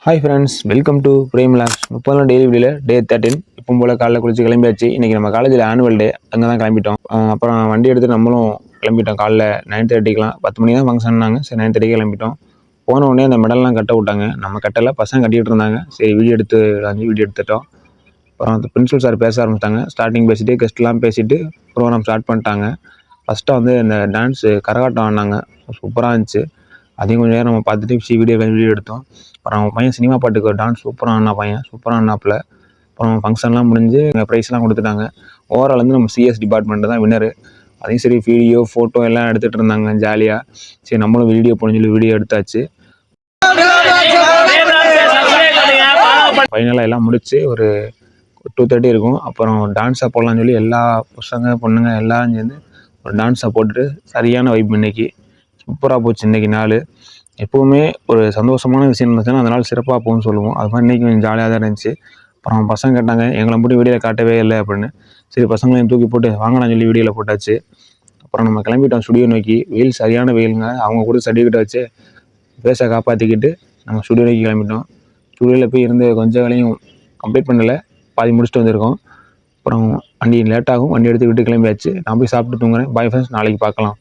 Hi friends, welcome to Prem logs. 30 நாள் daily வீடியோவில் டே 13. இப்போ போல் காலைல குளிச்சு கிளம்பியாச்சு. இன்றைக்கி நம்ம காலேஜில் ஆனுவல் டே, அங்கே தான் கிளம்பிட்டோம். அப்புறம் வண்டி எடுத்து நம்மளும் கிளம்பிட்டோம். காலைல 9:30க்கெலாம் 10 மணிக்கு தான் ஃபங்க்ஷன்னாங்க. சரி 9:30க்கு கிளம்பிட்டோம். போன உடனே அந்த மெடல்லாம் கட்ட விட்டாங்க. நம்ம கட்டலை, பசங்க கட்டிகிட்டு இருந்தாங்க. சரி வீடியோ எடுத்துட்டோம். அப்புறம் அந்த பிரின்சிபல் சார் பேச ஆரம்பிச்சிட்டாங்க. ஸ்டார்டிங் பேசிவிட்டு கெஸ்ட்லாம் பேசிவிட்டு ப்ரோக்ராம் ஸ்டார்ட் பண்ணிட்டாங்க. ஃபஸ்ட்டாக வந்து இந்த டான்ஸு கரகாட்டம் ஆடினாங்க. சூப்பராக இருந்துச்சு. அதையும் கொஞ்சம் நேரம் நம்ம பார்த்துட்டு வீடியோ எடுத்தோம். அப்புறம் அவன் பையன் சினிமா பாட்டுக்கு டான்ஸ் சூப்பராக ஆடினாப்புல. அப்புறம் ஃபங்க்ஷன்லாம் முடிஞ்சு ப்ரைஸ்லாம் கொடுத்துட்டாங்க. ஓவரால் வந்து நம்ம சிஎஸ் டிபார்ட்மெண்ட்டு தான் வின்னரு. அதையும் சரி வீடியோ ஃபோட்டோ எல்லாம் எடுத்துகிட்டு இருந்தாங்க ஜாலியாக. சரி நம்மளும் வீடியோ போடணும்னு சொல்லி வீடியோ எடுத்தாச்சு. ஃபைனலாக எல்லாம் முடிச்சு ஒரு 2:30 இருக்கும். அப்புறம் டான்ஸாக போடலான்னு சொல்லி எல்லா பசங்க பொண்ணுங்க எல்லோரும் சேர்ந்து ஒரு டான்ஸாக போட்டுட்டு சரியான வைப். இன்றைக்கி சூப்பராக போச்சு. இன்றைக்கி நாள் எப்போவுமே ஒரு சந்தோஷமான விஷயம் இருந்துச்சுன்னா அந்த நாள் சிறப்பாக போகும்னு சொல்லுவோம். அது மாதிரி இன்றைக்கி கொஞ்சம் ஜாலியாக தான் இருந்துச்சு. அப்புறம் பசங்க கேட்டாங்க, எங்களை மட்டும் வீடியோவில் காட்டவே இல்லை அப்படின்னு. சரி பசங்களையும் தூக்கி போட்டு வாங்கலாம்னு சொல்லி வீடியோவில் போட்டாச்சு. அப்புறம் நம்ம கிளம்பிட்டோம் ஸ்டுடியோ நோக்கி. வெயில் சரியான வெயிலுங்க. அவங்க கூட சர்டிஃபிகேட் வச்சு பேச காப்பாற்றிக்கிட்டு நம்ம ஸ்டுடியோ நோக்கி கிளம்பிட்டோம். ஸ்டுடியோவில் போய் இருந்து கொஞ்சம் வேலையும் கம்ப்ளீட் பண்ணலை, பாதி முடிச்சுட்டு வந்திருக்கோம். அப்புறம் வண்டி லேட்டாகும், வண்டி எடுத்து விட்டு கிளம்பியாச்சு. நான் போய் சாப்பிட்டு தூங்குறேன். பாய் ஃப்ரெண்ட்ஸ், நாளைக்கு பார்க்கலாம்.